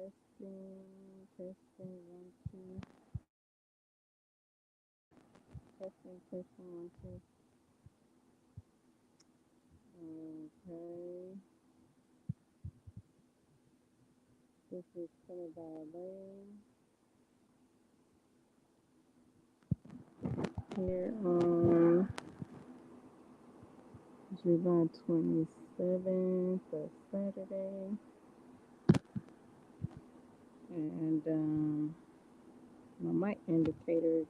Testing, one, two. Testing, one, two. Okay. This is Color Ballet. Here on July 27th, so Saturday. And my mic indicator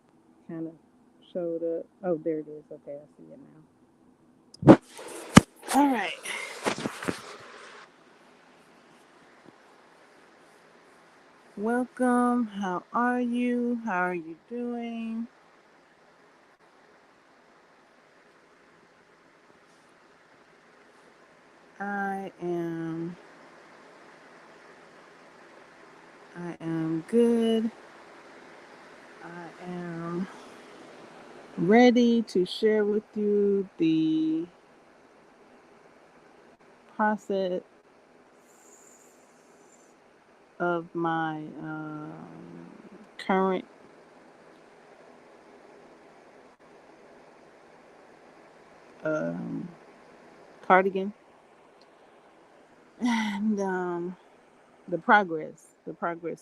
kind of showed up. Oh, there it is. Okay, I see it now. All right. Welcome. How are you? How are you doing? I am I am good. I am ready to share with you the process of my current um, cardigan and the progress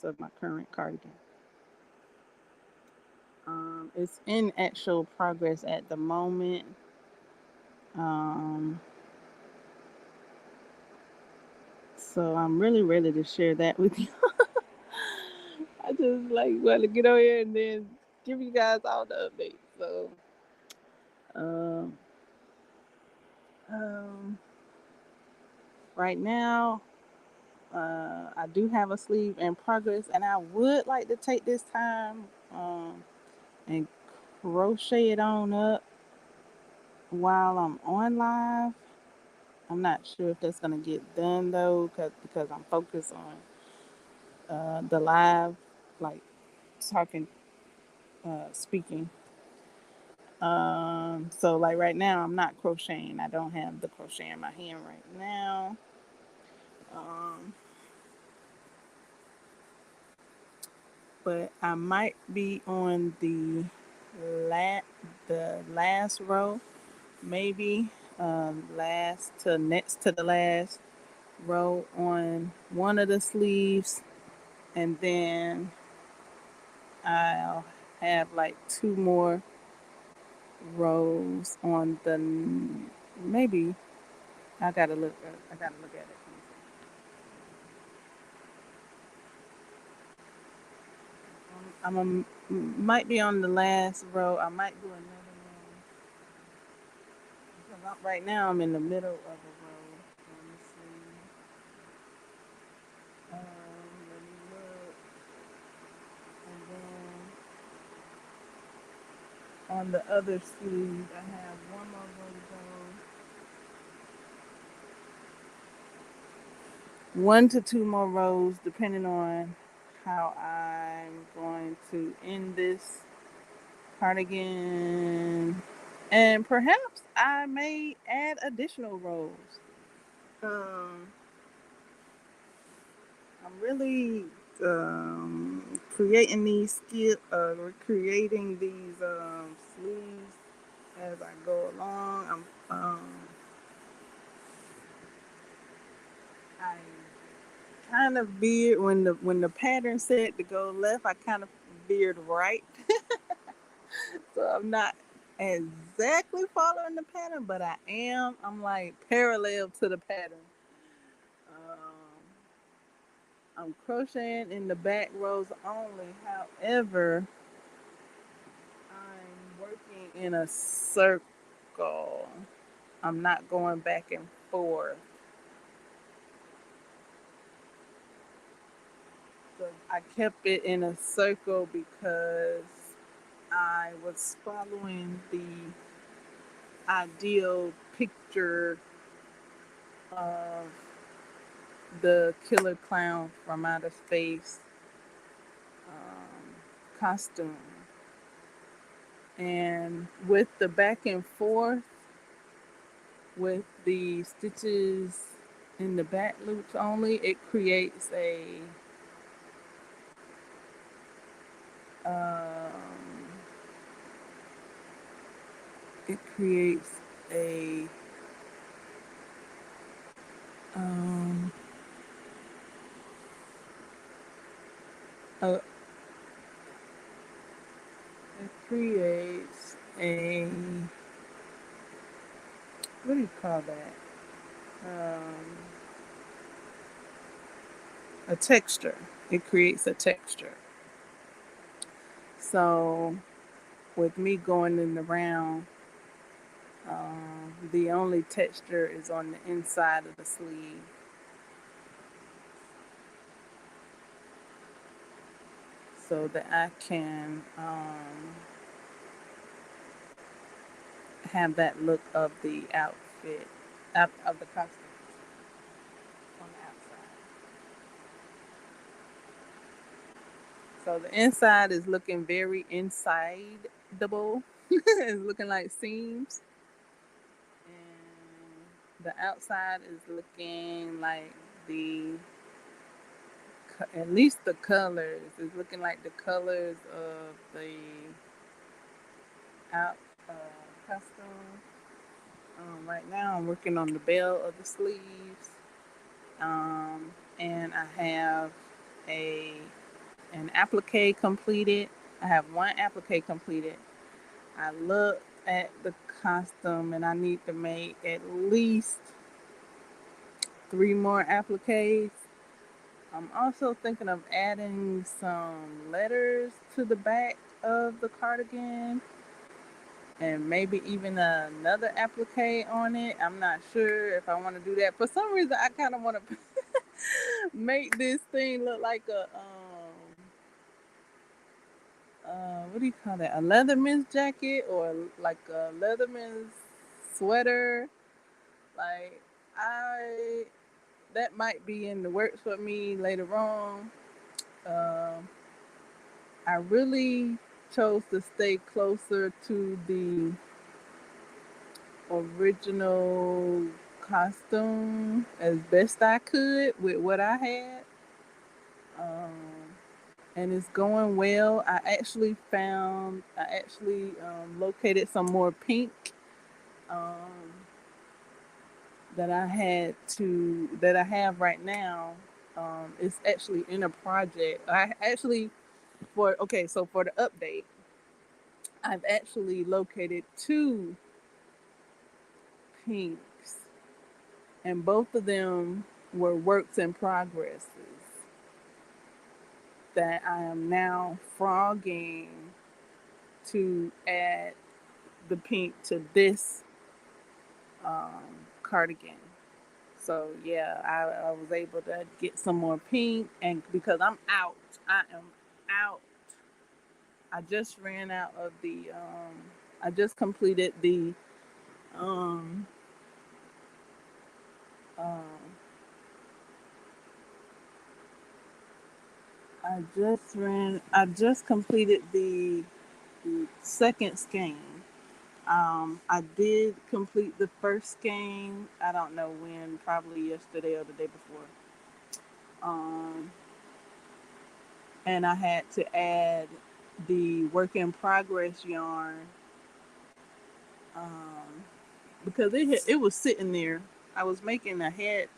of my current cardigan. It's in actual progress at the moment. Um, so I'm really ready to share that with you. I just like want to get on here and then give you guys all the updates. So, um, um, right now, I do have a sleeve in progress, and I would like to take this time and crochet it on up while I'm on live. I'm not sure if that's gonna get done though, because I'm focused on the live, like talking, speaking. So like right now, I'm not crocheting. I don't have the crochet in my hand right now. Um, but I might be on la- the last row, maybe last to next to the last row on one of the sleeves, and then I'll have like two more rows on the maybe I gotta look at it. Might be on the last row. I might do another one because right now I'm in the middle of a row. Let me see. Let me look. And then on the other sleeve, I have one more row to go. 1 to 2 more rows, depending on how I'm going to end this cardigan. And perhaps I may add additional rows. Um, I'm really creating these creating these sleeves as I go along. I kind of veered when the pattern said to go left. I kind of veered right, so I'm not exactly following the pattern, but I am. I'm like parallel to the pattern. Um, I'm crocheting in the back rows only. However, I'm working in a circle. I'm not going back and forth. So I kept it in a circle because I was following the ideal picture of the killer clown from outer space costume. And with the back and forth, with the stitches in the back loops only, it creates a it creates a um, a it creates a what do you call that? A texture. It creates a texture. So with me going in the round, the only texture is on the inside of the sleeve, so that I can have that look of the outfit, of the costume on the outside. So the inside is looking very insideable. It's looking like seams, and the outside is looking like the at least the colors is looking like the colors of the out uh, costume. Right now, I'm working on the bell of the sleeves, and I have a an applique completed. I have one applique completed. I looked at the costume, and I need to make at least three more appliques. I'm also thinking of adding some letters to the back of the cardigan and maybe even another applique on it. I'm not sure if I want to do that. For some reason, I kind of want to make this thing look like a what do you call that? A Leatherman's jacket or like a Leatherman's sweater. Like I that might be in the works for me later on. Um, I really chose to stay closer to the original costume as best I could with what I had. Um, and it's going well. I actually located some more pink um, that I have right now. It's actually in a project. I actually for the update, I've actually located two pinks, and both of them were works in progresses that I am now frogging to add the pink to this cardigan. So yeah, I was able to get some more pink, and because I am out. I just ran out of the. I just completed the. Um, um, I just completed the second skein. I did complete the first skein. I don't know when, probably yesterday or the day before. Um, and I had to add the work in progress yarn um, because it was sitting there. I was making a head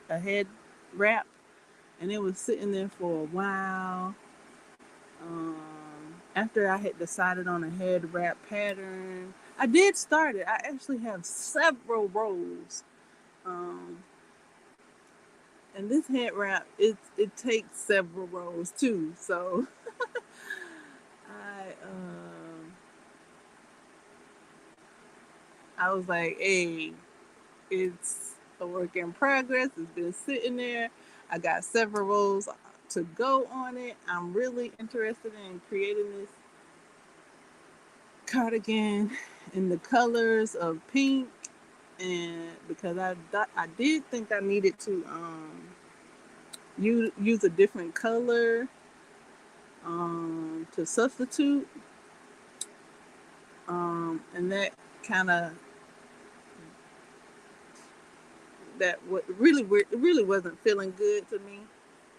wrap, and it was sitting there for a while. After I had decided on a head wrap pattern, I did start it. I actually have several rows, um, and this head wrap it takes several rows too. So I I was like, hey, it's a work in progress. It's been sitting there. I got several rows to go on it. I'm really interested in creating this cardigan in the colors of pink, and because I did think I needed to use a different color to substitute, and that kind of what really wasn't feeling good to me.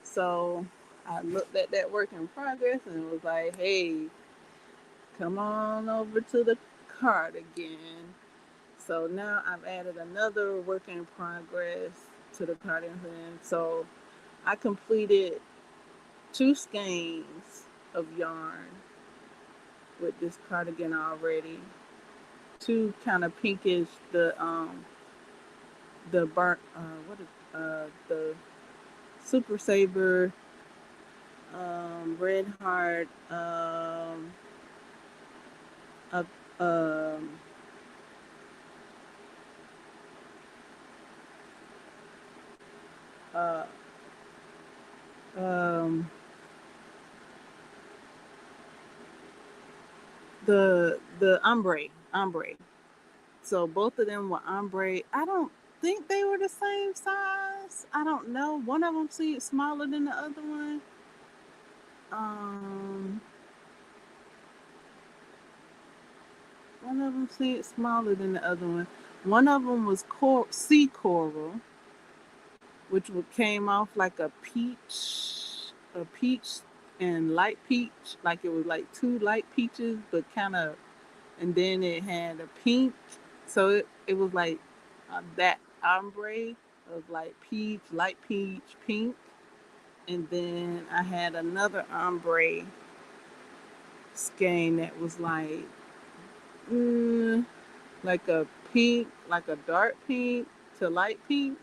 So I looked at that work in progress and was like, hey. come on over to the cardigan. So now I've added another work in progress to the cardigan. So I completed two skeins of yarn with this cardigan already. Two kind of pinkish, the burnt what is the Super Saber, Red Heart, uh, um, uh, um, the ombre. So both of them were ombre. I don't think they were the same size. I don't know. One of them seemed smaller than the other one. Um, One of them seemed smaller than the other one. One of them was sea coral, which came off like a peach and light peach, like it was like two light peaches, but kind of, and then it had a pink, so it was like that ombre of like peach, light peach, pink, and then I had another ombre skein that was mm, like a pink, like a dark pink to light pink,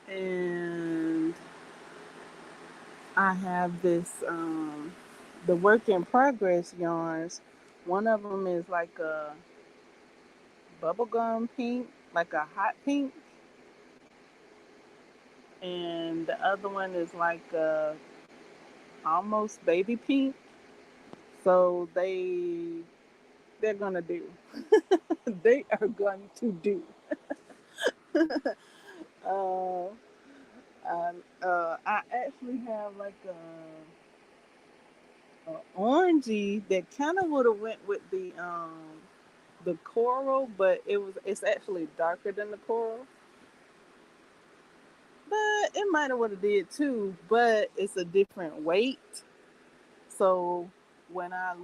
and I have this the work in progress yarns. One of them is like a bubblegum pink, like a hot pink, and the other one is like a almost baby pink. So they're gonna do. They are going to do. uh, I actually have like a orangey that kind of would have went with the coral, but it's actually darker than the coral. But it might have would have did too, but it's a different weight. So when I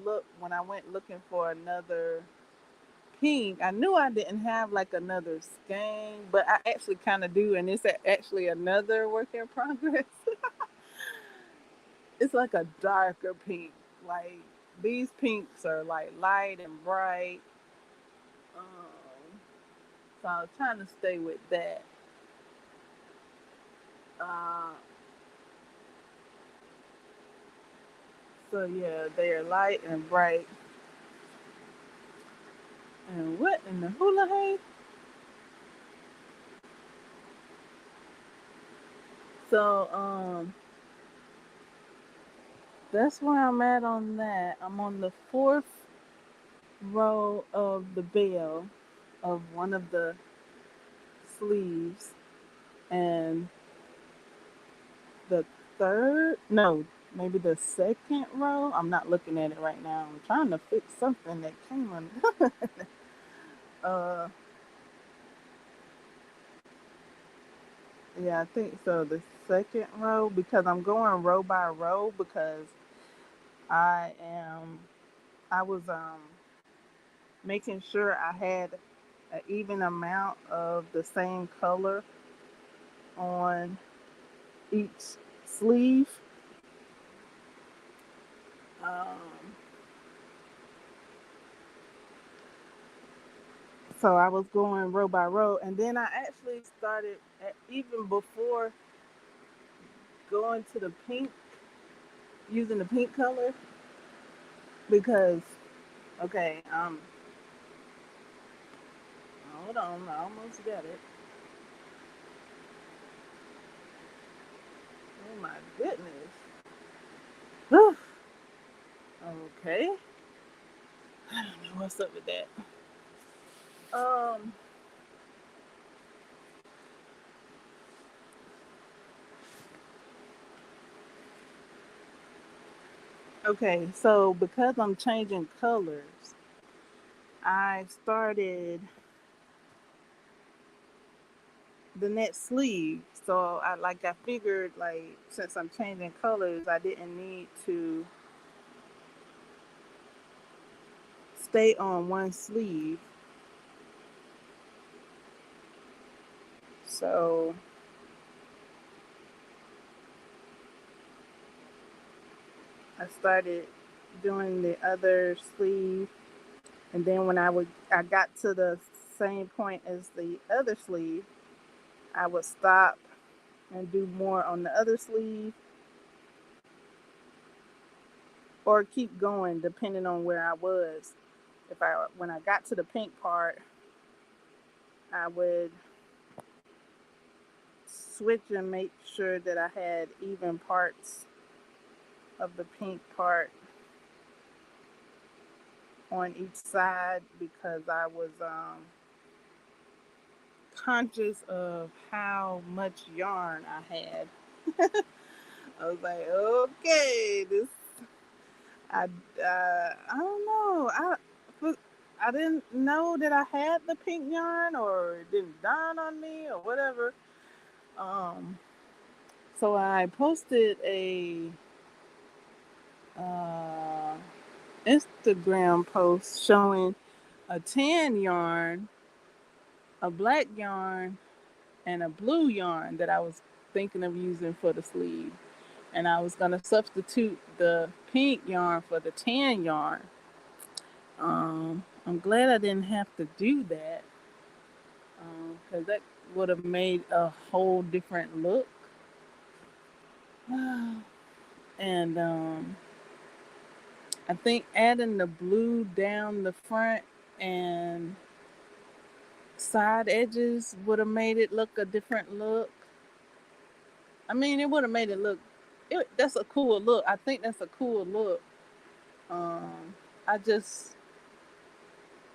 went looking for another pink, I knew I didn't have like another skein, but I actually kind of do, and it's actually another work in progress. It's like a darker pink. Like these pinks are like light and bright. Um, so I was trying to stay with that. Uh, so yeah, they are light and bright. And what in the hula hey? So that's where I'm at on that. I'm on the fourth row of the bell of one of the sleeves, and the third, no, maybe the second row. I'm not looking at it right now. I'm trying to fix something that came on. uh, yeah, I think so. The second row, because I'm going row by row because I am. I was making sure I had an even amount of the same color on each sleeve. Um, so I was going row by row, and then I actually started even before going to the pink, using the pink color because okay, hold on, I almost got it. Oh my goodness. Okay, I don't know what's up with that. Um, okay, so because I'm changing colors, I started the next sleeve. So I figured like since I'm changing colors, I didn't need to stay on one sleeve. So I started doing the other sleeve, and then when I got to the same point as the other sleeve, I would stop and do more on the other sleeve, or keep going depending on where I was. If I When I got to the pink part, I would switch and make sure that I had even parts of the pink part on each side, because I was conscious of how much yarn I had. I was like, okay, this I don't know. I didn't know that I had the pink yarn, or it didn't dawn on me, or whatever. Um, so I posted a uh, Instagram post showing a tan yarn, a black yarn, and a blue yarn that I was thinking of using for the sleeve. And I was going to substitute the pink yarn for the tan yarn. I'm glad I didn't have to do that, because that would have made a whole different look. And I think adding the blue down the front and side edges would have made it look a different look. I mean, it would have made it look. That's a cool look. I think that's a cool look. I just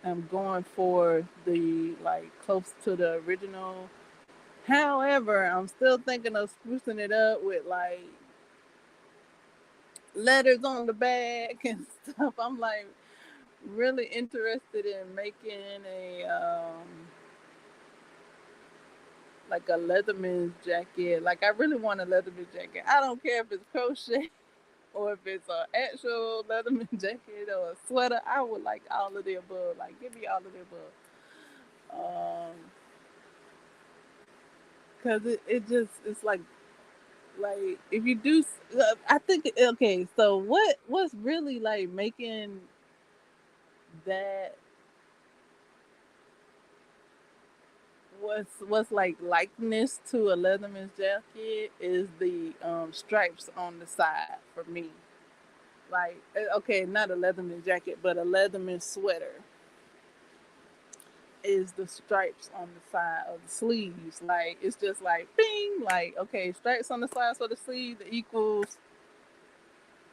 am going for the like close to the original. However, I'm still thinking of sprucing it up with like letters on the back and stuff. I'm like really interested in making a like a Leatherman's jacket. Like I really want a Leatherman jacket. I don't care if it's crochet or if it's an actual Leatherman jacket or a sweater. I would like all of the above. Like give me all of the above. Cause it just it's like if you do, I think okay. So what's really like making that what's like likeness to a Leatherman's jacket is the stripes on the side for me. Like okay, not a Leatherman jacket, but a Leatherman sweater is the stripes on the side of the sleeves. Like it's just like bing, like okay, stripes on the sides of the sleeve equals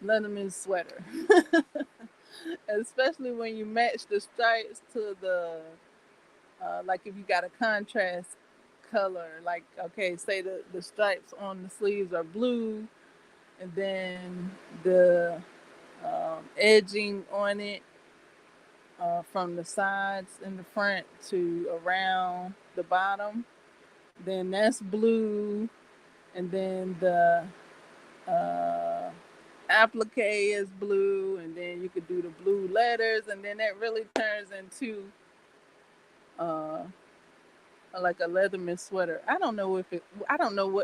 Leatherman sweater. Especially when you match the stripes to the like if you got a contrast color, like okay, say the stripes on the sleeves are blue, and then the edging on it from the sides and the front to around the bottom, then that's blue, and then the uh, applique is blue, and then you could do the blue letters, and then that really turns into uh, like a Leatherman sweater. I don't know what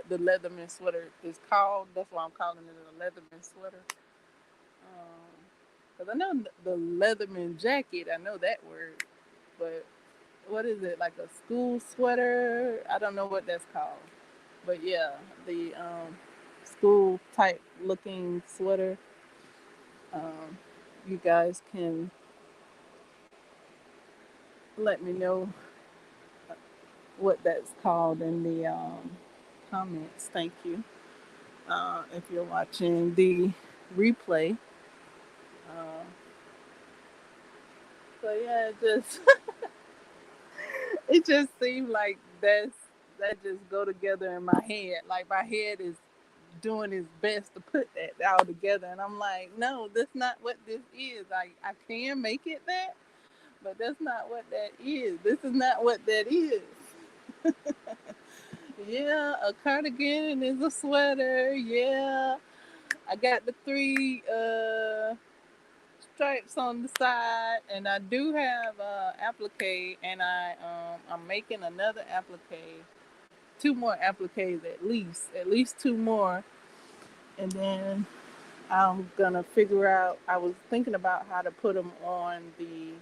the Leatherman sweater is called. That's why I'm calling it a Leatherman sweater. Because I know the Leatherman jacket, I know that word, but what is it, like a school sweater? I don't know what that's called. But yeah, the school type looking sweater. Um, you guys can let me know what that's called in the comments. Thank you. If you're watching the replay. Uh, so yeah, it just it just seemed like that just go together in my head. Like my head is doing its best to put that all together, and I'm like, no, that's not what this is. Like I can make it that, but that's not what that is. This is not what that is. Yeah, a cardigan is a sweater. Yeah, I got the three stripes on the side, and I do have applique, and I'm making another applique, two more appliques at least two more, and then I'm gonna figure out. I was thinking about how to put them on the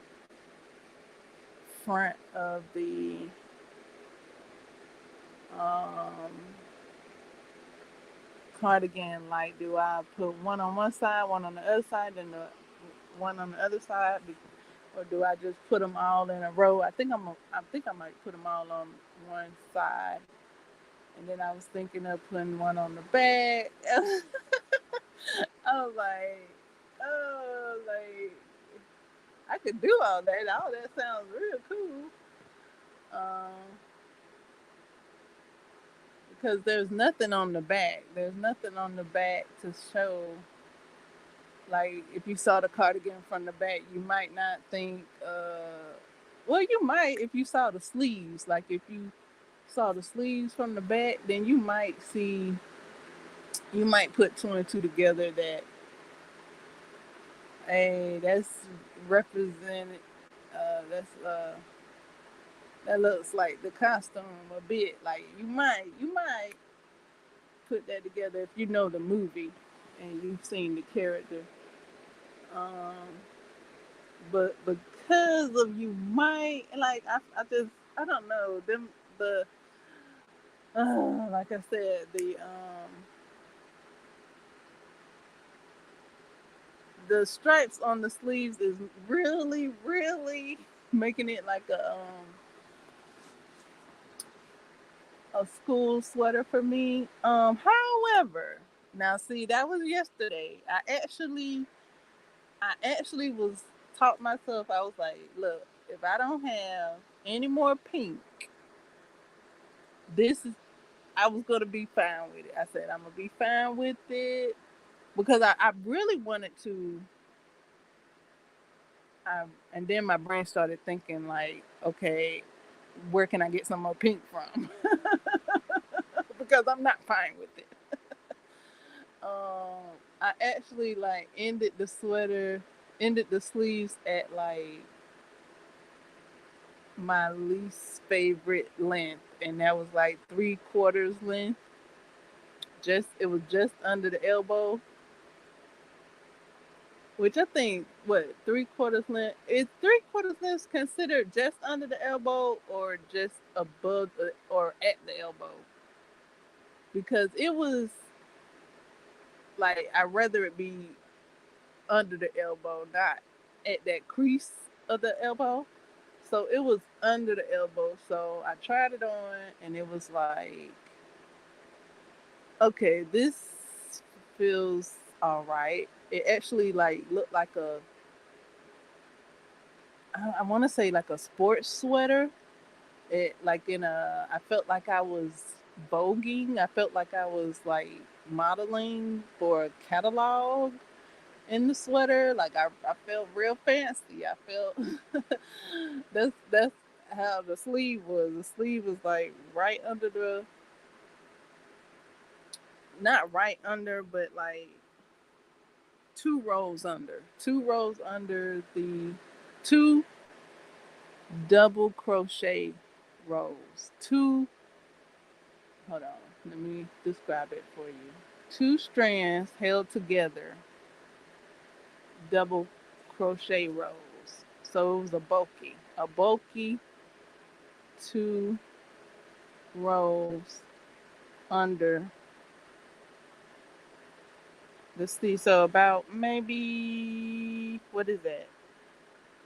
front of the um, cardigan. Like, do I put one on one side, one on the other side, and the one on the other side, or do I just put them all in a row? I think I might put them all on one side, and then I was thinking of putting one on the back. I was like, oh, like I could do all that. All that sounds real cool. Um, because there's nothing on the back. There's nothing on the back to show. Like, if you saw the cardigan from the back, you might not think. Well, you might if you saw the sleeves. Like, if you saw the sleeves from the back, then you might see. You might put two and two together. That, hey, that's represented. That's that looks like the costume a bit. Like, you might put that together if you know the movie and you've seen the character. Um, but because of you might like, I don't know them the like I said the stripes on the sleeves is really making it like a school sweater for me. However, now see, that was yesterday. I actually was taught myself. I was like, look, if I don't have any more pink, this is I was gonna be fine with it. I said I'm gonna be fine with it because I really wanted to. And then my brain started thinking like, okay, where can I get some more pink from? Because I'm not fine with it. I actually like ended the sleeves at like my least favorite length, and that was like 3/4 length. It was just under the elbow, which I think, what, 3/4 length is 3/4 length considered just under the elbow or just above or at the elbow? Because it was like, I'd rather it be under the elbow, not at that crease of the elbow. So it was under the elbow. So I tried it on, and it was like, okay, this feels all right. It actually like looked like I want to say like a sports sweater. It like in a I felt like I was voguing. I felt like I was like modeling for a catalog in the sweater. Like, I felt real fancy. I felt that's how the sleeve was. The sleeve was like right under the not right under, but like two rows under the two double crochet rows. Two, hold on, let me describe it for you. Two strands held together, double crochet rows. So it was a bulky two rows under the sleeve. So about maybe, what is that?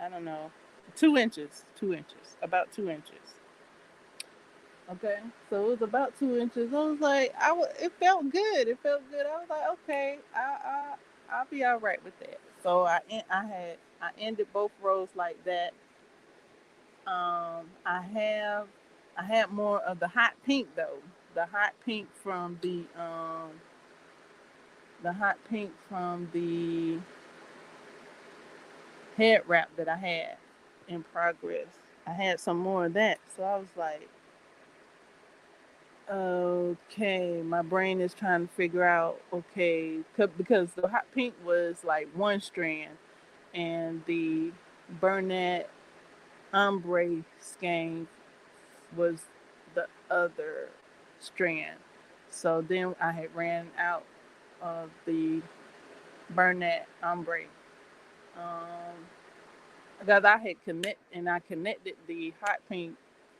I don't know. 2 inches. 2 inches. About 2 inches. Okay. So it was about 2 inches. I was like, it felt good. It felt good. I was like, okay, I'll be all right with that. So I ended both rows like that. I had more of the hot pink though. The hot pink from the head wrap that I had in progress. I had some more of that. So I was like, okay, my brain is trying to figure out, okay, because the hot pink was like one strand, and the Burnett ombre skein was the other strand. So then I had ran out of the Burnett ombre. Um, because I connected the hot pink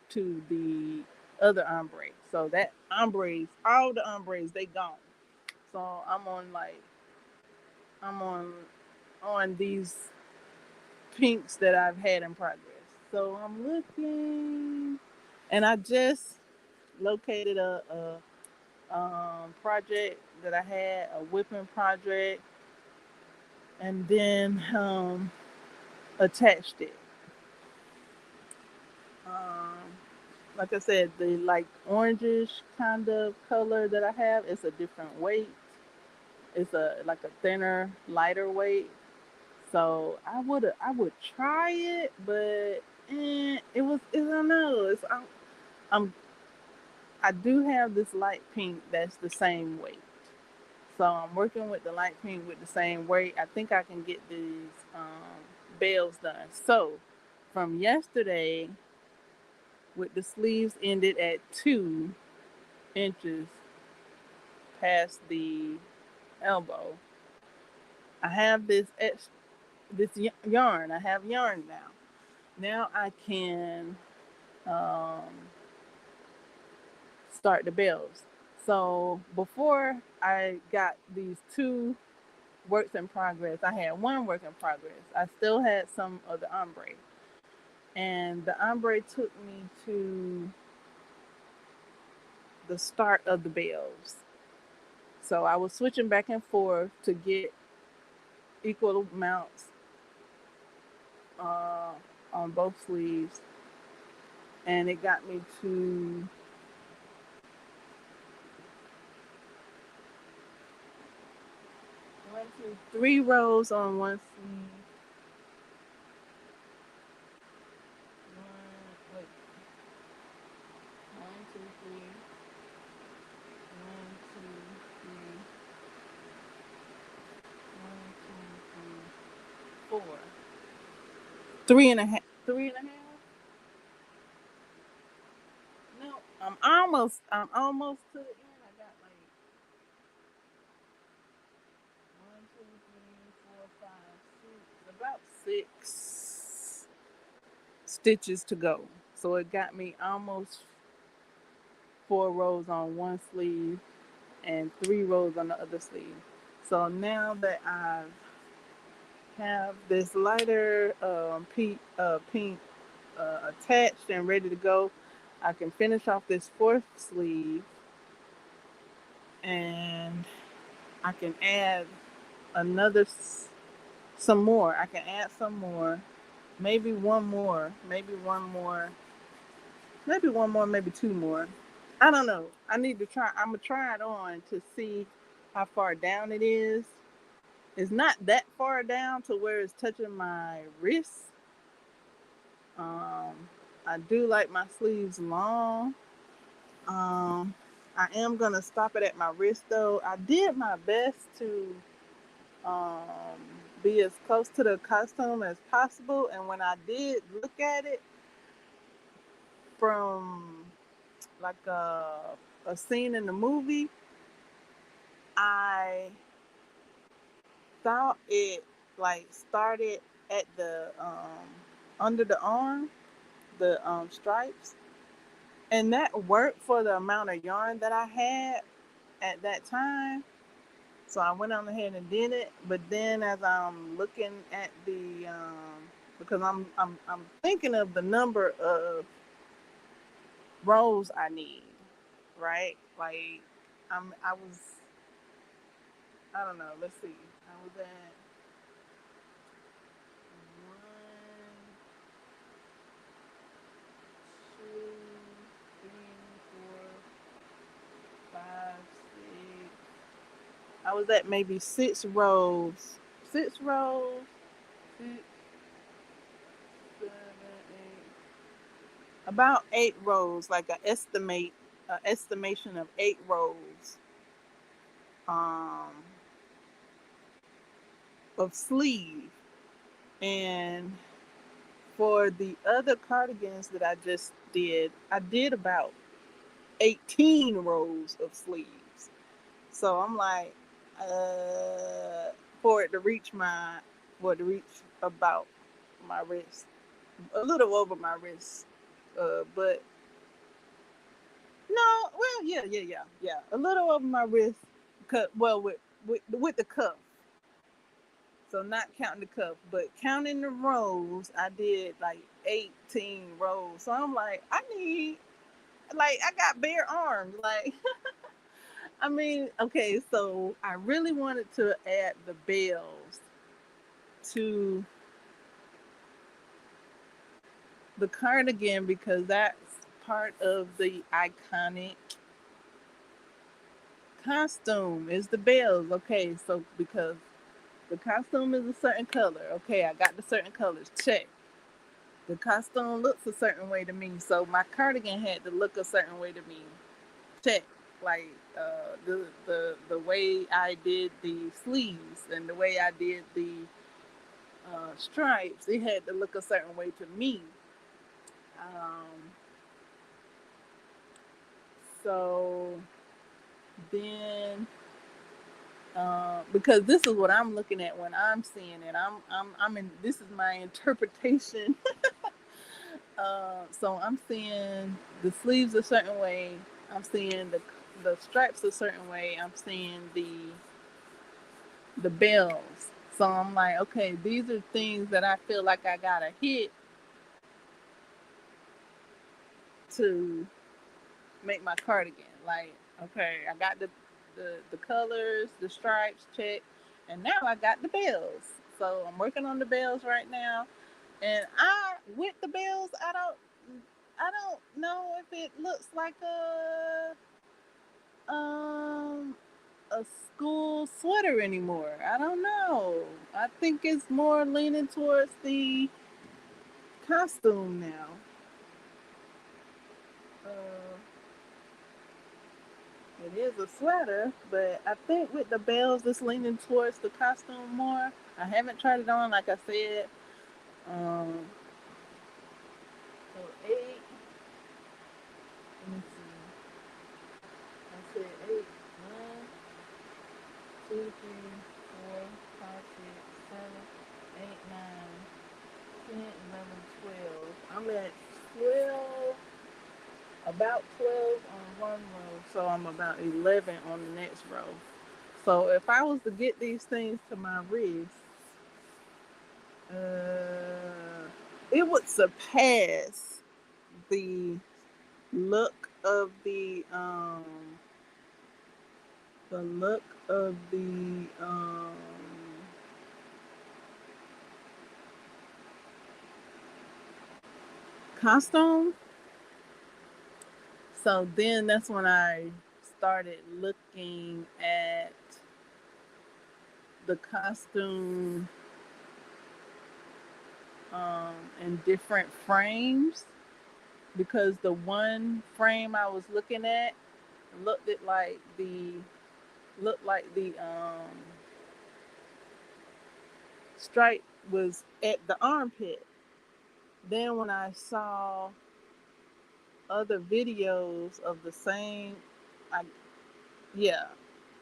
to the other ombre. So that ombres, all the ombres, they gone. So I'm on these pinks that I've had in progress. So I'm looking, and I just located a project that I had, a whipping project, and then attached it. Um, like I said, the like orangish kind of color that I have is a different weight. It's a like a thinner, lighter weight. So I would try it, but I don't know. I'm I do have this light pink that's the same weight. So I'm working with the light pink with the same weight. I think I can get these bells done. So from yesterday, with the sleeves ended at 2 inches past the elbow, I have this yarn. I have yarn now. Now I can um, start the bells. So before I got these two works in progress, I had one work in progress. I still had some of the ombre, and the ombre took me to the start of the bells. So I was switching back and forth to get equal amounts uh, on both sleeves, and it got me to 3 rows on one sleeve. One, wait, 1, 2, 3, 1, 2, 3, 1, 2, 3, 4. 3 and a half. 3 and a half. No, I'm almost to the end. I got like 1, 2, 3, 4, 5, 6, about 6 stitches to go. So it got me almost 4 rows on one sleeve and 3 rows on the other sleeve. So now that I have this lighter pink attached and ready to go, I can finish off this fourth sleeve, and I can add another some more. I can add some more, maybe one more, maybe one more, maybe one more, maybe two more. I don't know. I need to try. I'm gonna try it on to see how far down it is. It's not that far down to where it's touching my wrist. Um, I do like my sleeves long. Um, I am gonna stop it at my wrist though. I did my best to um, be as close to the costume as possible, and when I did look at it from like a scene in the movie, I thought it like started at the under the arm, the stripes, and that worked for the amount of yarn that I had at that time. So I went on ahead and did it. But then as I'm looking at the because I'm thinking of the number of rows I need, right? Like I was I don't know. Let's see. I was at 1, 2, 3, 4, 5, 6. I was at maybe 6 rows. 6 rows. 6, 7, 8. About 8 rows, like a estimation of 8 rows um, of sleeve. And for the other cardigans that I just did, I did about 18 rows of sleeves. So I'm like, uh, for it to reach about my wrist, a little over my wrist. But no, well, yeah, a little over my wrist. Cut well with the cuff. So not counting the cuff, but counting the rows, I did like 18 rows. So I'm like, I got bare arms. Like, I mean, okay, so I really wanted to add the bells to the cardigan because that's part of the iconic costume is the bells. Okay, so because the costume is a certain color. Okay, I got the certain colors. Check. The costume looks a certain way to me, so my cardigan had to look a certain way to me. Check. Like the way I did the sleeves and the way I did the stripes, it had to look a certain way to me. Um, so then, because this is what I'm looking at when I'm seeing it, I'm in. This is my interpretation. So I'm seeing the sleeves a certain way. I'm seeing the stripes a certain way. I'm seeing the bells. So I'm like, okay, these are things that I feel like I gotta hit to make my cardigan. Like, okay, I got the colors, the stripes, check, and now I got the bells. So I'm working on the bells right now. And I with the bells, I don't know if it looks like um a school sweater anymore. I don't know. I think it's more leaning towards the costume now. Uh, it is a sweater, but I think with the bells, it's leaning towards the costume more. I haven't tried it on, like I said. Um, so eight. Let me see. I said eight. One, two, three, four, five, six, seven, eight, nine, 10, 11, 12. I'm at 12, about 12 on one row, so I'm about 11 on the next row. So if I was to get these things to my wrist, it would surpass the look of the look of the costume. So then that's when I started looking at the costume in different frames because the one frame I was looking at looked it like the looked like the stripe was at the armpit. Then when I saw other videos of the same, I yeah,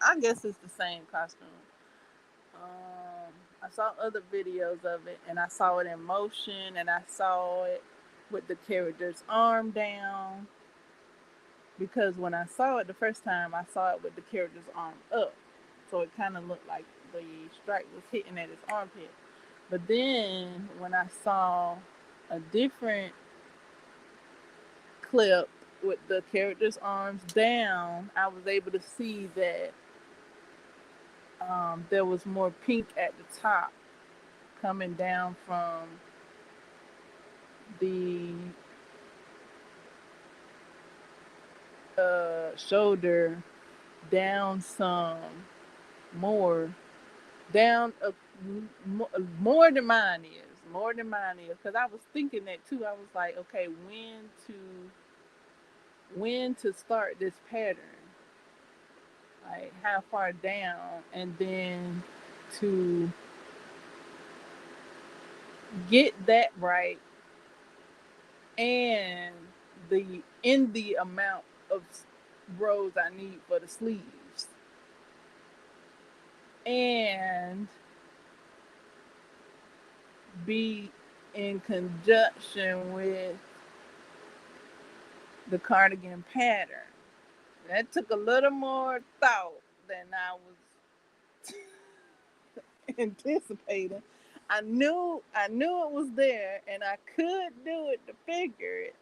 I guess it's the same costume. I saw other videos of it, and I saw it in motion, and I saw it with the character's arm down. Because when I saw it the first time, I saw it with the character's arm up, so it kind of looked like the stripe was hitting at his armpit. But then when I saw a different clip with the character's arms down, I was able to see that there was more pink at the top coming down from the shoulder down some more, down more than mine is, more than mine is. Because I was thinking that too. I was like, okay, when to start this pattern, like how far down, and then to get that right, and the amount of rows I need for the sleeves, and be in conjunction with the cardigan pattern. That took a little more thought than I was anticipating. I knew it was there, and I could do it to figure it.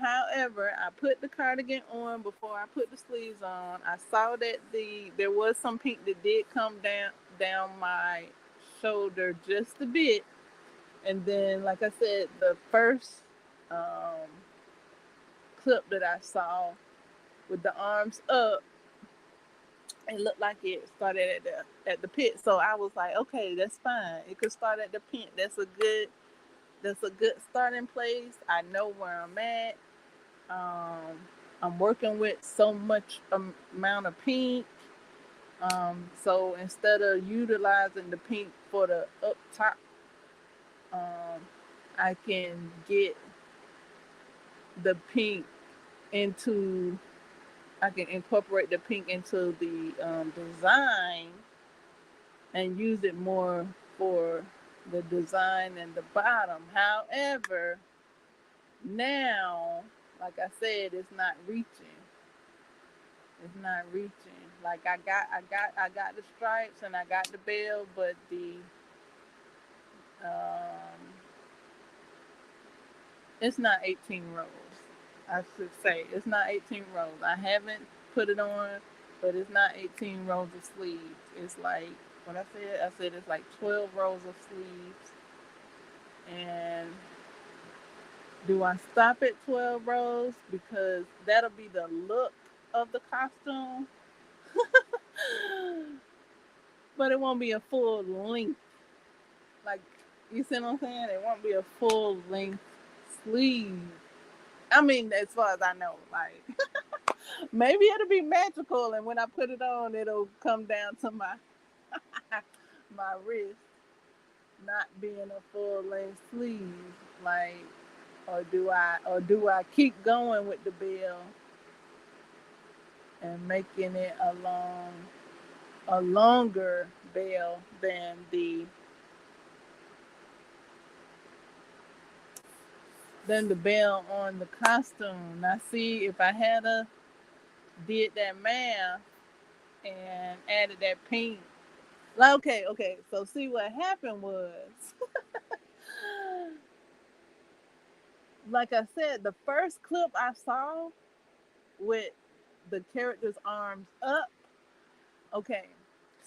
However, I put the cardigan on before I put the sleeves on. I saw that there was some pink that did come down my shoulder just a bit, and then, like I said, the first um, clip that I saw with the arms up, it looked like it started at the pit. So I was like, okay, that's fine. It could start at the pit. That's a good starting place. I know where I'm at. Um, I'm working with so much amount of pink. So instead of utilizing the pink for the up top, um, I can get the pink into. I can incorporate the pink into the design and use it more for the design and the bottom. However, now, like I said, it's not reaching. It's not reaching. Like I got the stripes and I got the bell, but the um, it's not 18 rows. I should say it's not 18 rows. I haven't put it on, but it's not 18 rows of sleeves. It's like what I said it's like 12 rows of sleeves. And do I stop at 12 rows because that'll be the look of the costume, but it won't be a full length. Like, you see what I'm saying? It won't be a full length sleeve. I mean, as far as I know, like maybe it'll be magical, and when I put it on, it'll come down to my my wrist, not being a full length sleeve. Like, or do I keep going with the bell and making it a longer bell than the bell on the costume. Now, see, if I had did that math and added that pink. Like, okay. So see what happened was, like I said, the first clip I saw with the character's arms up. Okay.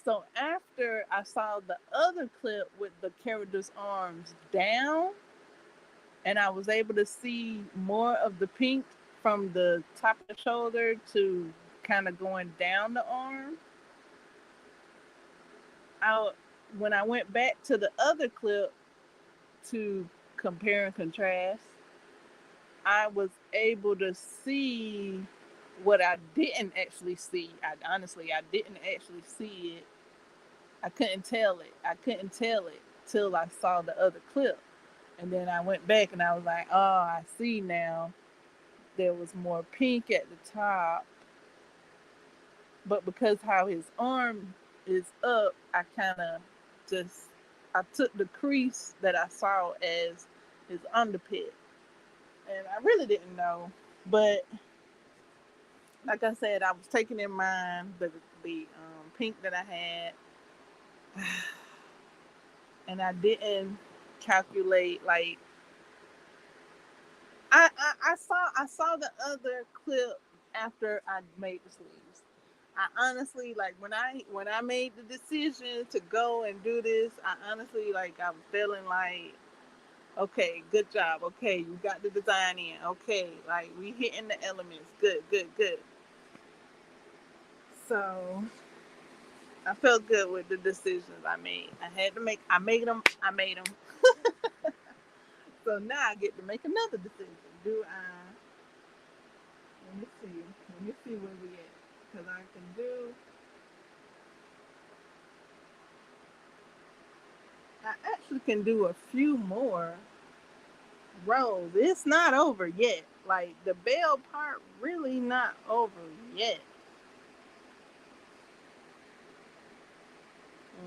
So after I saw the other clip with the character's arms down, and I was able to see more of the pink from the top of the shoulder to kind of going down the arm. I When I went back to the other clip to compare and contrast, I was able to see what I didn't actually see. I didn't actually see it. I couldn't tell it. I couldn't tell it till I saw the other clip. And then I went back and I was like, oh, I see now. There was more pink at the top, but because how his arm is up, I kind of just I took the crease that I saw as his underpit, and I really didn't know. But like I said, I was taking in mind the pink that I had, and I didn't calculate like I saw the other clip after I made the sleeves. I honestly like when I made the decision to go and do this. I honestly like I was feeling like, okay, good job. Okay, you got the design in. Okay, like we hitting the elements. Good. So I felt good with the decisions I made. I had to make. I made them. I made them. So now I get to make another decision. Do I? Let me see. Let me see where we at. Because I can do. I actually can do a few more rows. It's not over yet. Like the bell part really not over yet.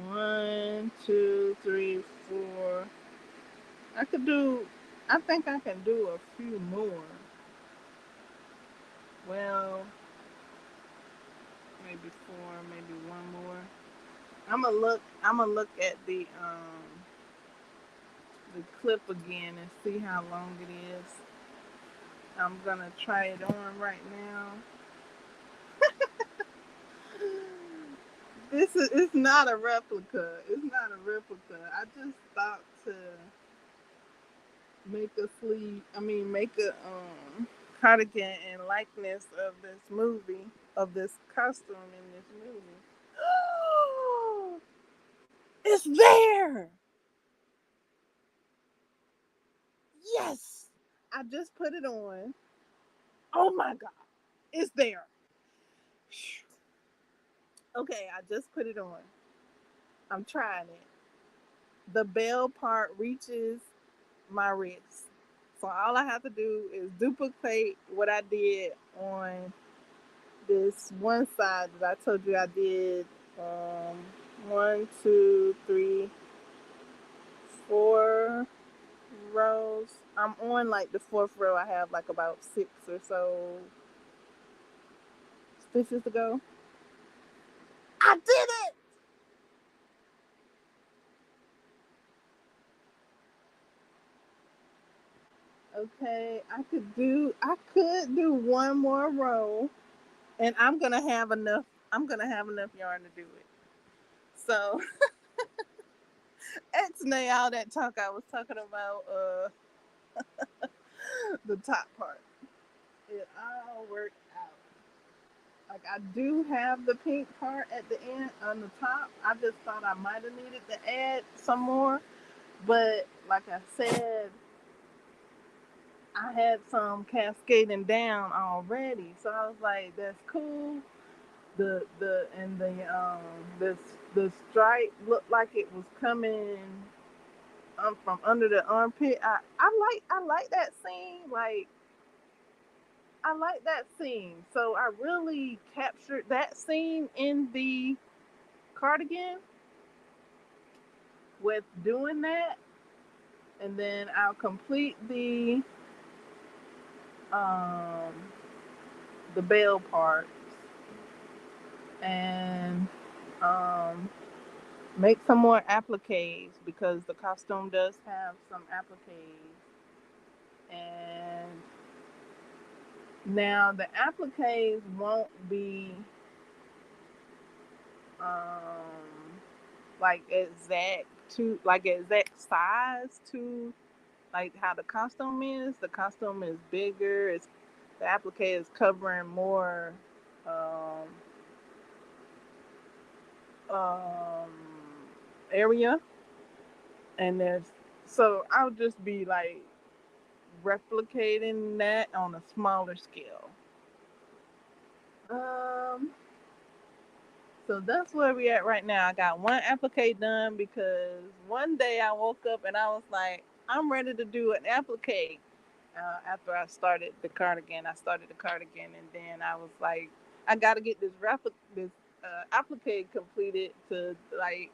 One, two, three, four. I could do. I think I can do a few more. Well, maybe four, maybe one more. I'm gonna look. I'm gonna look at the clip again and see how long it is. I'm gonna try it on right now. This is. It's not a replica. It's not a replica. I just thought to make a sleeve. I mean, make a cardigan in likeness of this movie, of this costume in this movie. It's there. Yes, I just put it on. Oh my god, it's there. Okay, I just put it on. I'm trying it. The bell part reaches my wrist. So all I have to do is duplicate what I did on this one side that I told you I did um, one, two, three, four rows. I'm on like the fourth row. I have like about six or so stitches to go. I did it! Okay, I could do one more row and I'm gonna have enough yarn to do it. So X-nay all that talk I was talking about the top part. It all worked out. Like I do have the pink part at the end on the top. I just thought I might have needed to add some more. But like I said, I had some cascading down already. So I was like, that's cool. The this the stripe looked like it was coming from under the armpit. I like that scene. Like I like that scene. So I really captured that scene in the cardigan with doing that, and then I'll complete um the bell parts and um make some more appliques because the costume does have some appliques. And now the appliques won't be um like exact size to like how the costume is. The costume is bigger. It's the applique is covering more um, um, area, and there's so I'll just be like replicating that on a smaller scale. Um, so that's where we at right now. I got one applique done because one day I woke up and I was like, I'm ready to do an applique. After I started the cardigan, and then I was like, I got to get this applique completed to like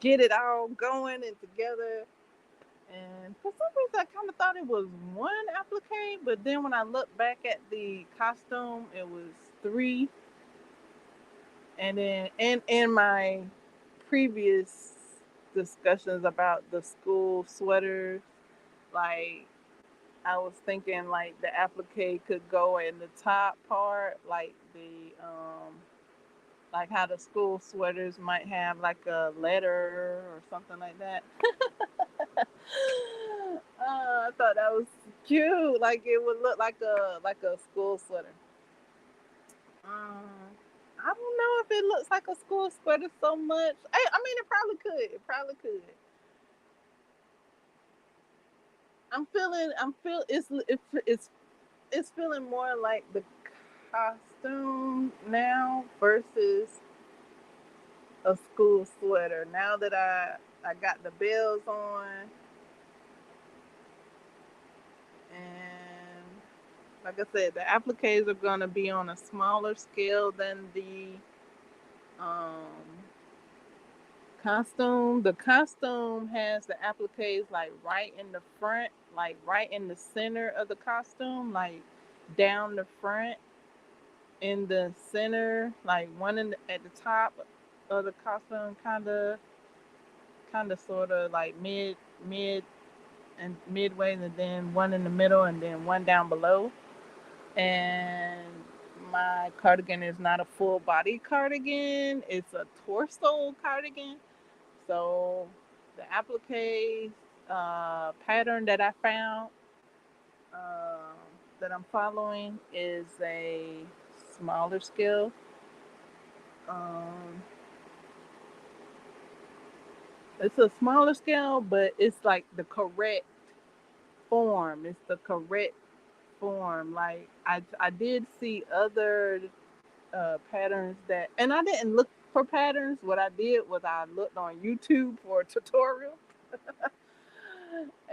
get it all going and together. And for some reason, I kind of thought it was one applique, but then when I looked back at the costume, it was three. And then in my previous discussions about the school sweaters, like I was thinking like the applique could go in the top part, like like how the school sweaters might have like a letter or something like that. I thought that was cute. Like it would look like a school sweater. Um, I don't know if it looks like a school sweater so much. I mean, it probably could. It probably could. I'm feel it's feeling more like the costume now versus a school sweater. Now that I got the bells on, and like I said, the appliques are gonna be on a smaller scale than the um, costume. The costume has the appliques like right in the front, like right in the center of the costume, like down the front in the center, like one at the top of the costume, kind of, sort of like mid and midway, and then one in the middle, and then one down below. And my cardigan is not a full body cardigan; it's a torso cardigan. So the applique pattern that I found uh, that I'm following is a smaller scale. Um, it's a smaller scale, but it's like the correct form. It's the correct form. Like I did see other patterns that, and I didn't look for patterns. What I did was I looked on YouTube for a tutorial,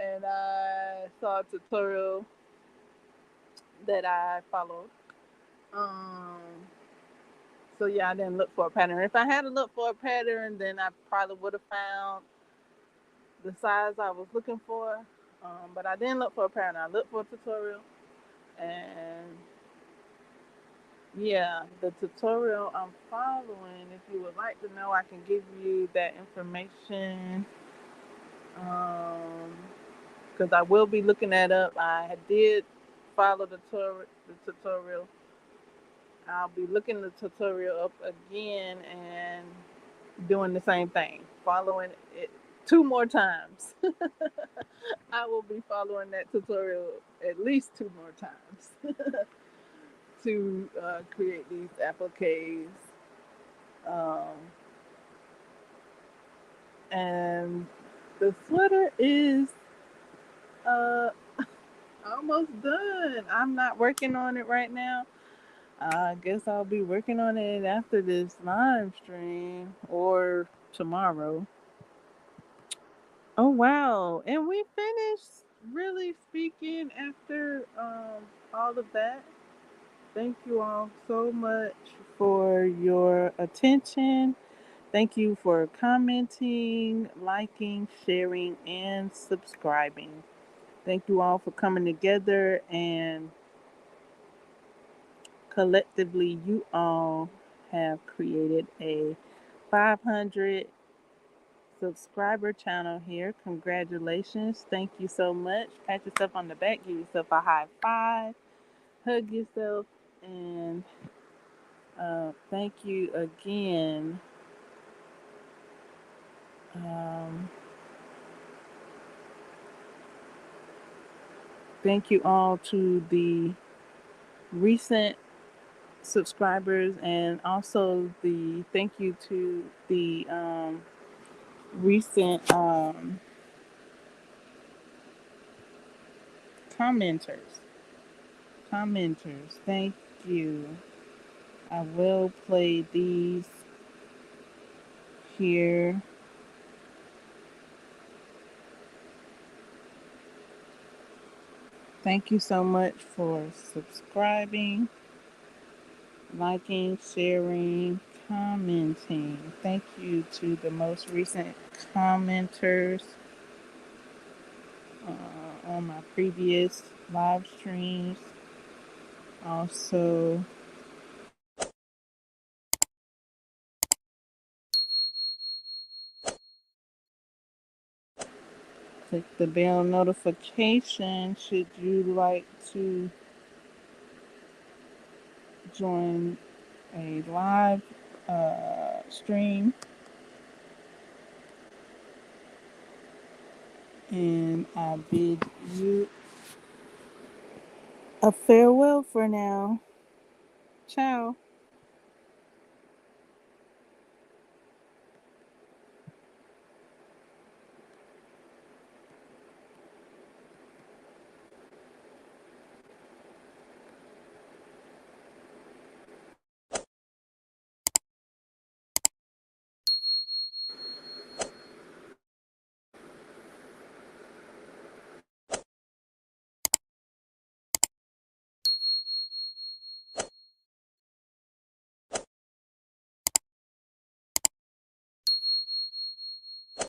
and I saw a tutorial that I followed. Um, so yeah, I didn't look for a pattern. If I had to look for a pattern, then I probably would have found the size I was looking for. But I didn't look for a pattern. I looked for a tutorial, and yeah, the tutorial I'm following. If you would like to know, I can give you that information. Because I will be looking that up. I did follow the tutorial. I'll be looking the tutorial up again and doing the same thing, following it two more times. I will be following that tutorial at least two more times to create these appliques. Um, and the sweater is uh, almost done. I'm not working on it right now. I guess I'll be working on it after this live stream or tomorrow. Oh wow! And we finished really speaking after all of that. Thank you all so much for your attention. Thank you for commenting, liking, sharing, and subscribing. Thank you all for coming together, and collectively, you all have created a 500 subscriber channel here. Congratulations. Thank you so much. Pat yourself on the back, give yourself a high five, hug yourself, and thank you again. Um, thank you all to the recent subscribers, and also the thank you to the recent commenters. Thank you. I will play these here. Thank you so much for subscribing, liking, sharing, commenting. Thank you to the most recent commenters on my previous live streams. Also, click the bell notification should you like to join a live stream. And I bid you a farewell for now. Ciao.